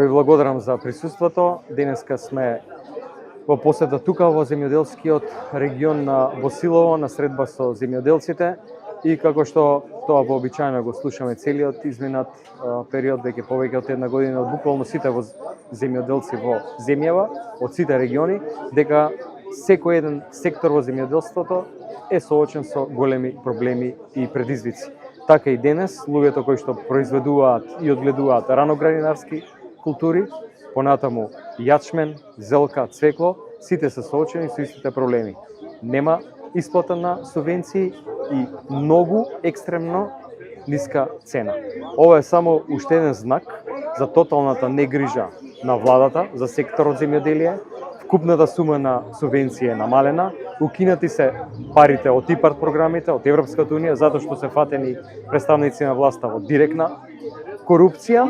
Ви благодарам за присуството. Денеска сме во посета тука во земјоделскиот регион на Босилово на средба со земјоделците и како што тоа вообичаено го слушаме целиот изминат период, веќе повеќе од една година, од буквално сите земјоделци во земјава, од сите региони, дека секој еден сектор во земјоделството е соочен со големи проблеми и предизвици. Така и денес, луѓето кои што произведуваат и одгледуваат раноградинарски култури, понатаму јачмен, зелка, цвекло, сите се соочени со истите проблеми. Нема исплата на субвенции и многу екстремно ниска цена. Ова е само уште еден знак за тоталната негрижа на владата за секторот земјоделие. Вкупната сума на субвенција е намалена, укинати се парите од ИПАРД програмите, од Европската унија, затоа што се фатени представници на власта во директна корупција.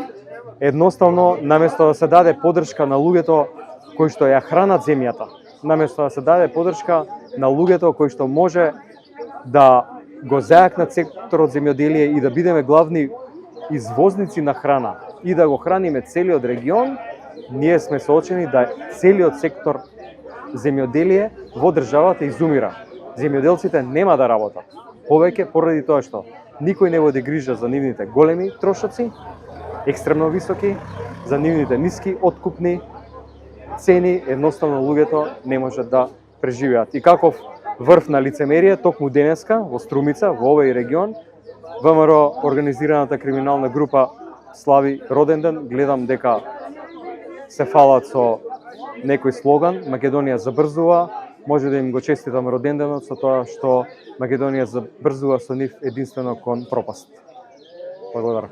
Едноставно, наместо да се даде подршка на луѓето кои што ја хранат земјата, наместо да се даде подршка на луѓето кои што може да го зајакнат секторот земјоделие и да бидеме главни извозници на храна и да го храниме целиот регион, ние сме соочени да целиот сектор земјоделие во државата изумира. Земјоделците нема да работат повеќе поради тоа што никој не води грижа за нивните големи трошоци, екстремно високи, за нивните ниски откупни цени, едноставно луѓето не може да преживеат. И каков врв на лицемерие, токму денеска во Струмица, во овој регион, ВМРО организираната криминална група слави роден ден. Гледам дека се фалат со некој слоган Македонија забрзува. Може да им го честитам роден денот со тоа што Македонија забрзува со нив единствено кон пропаст. Благодарам.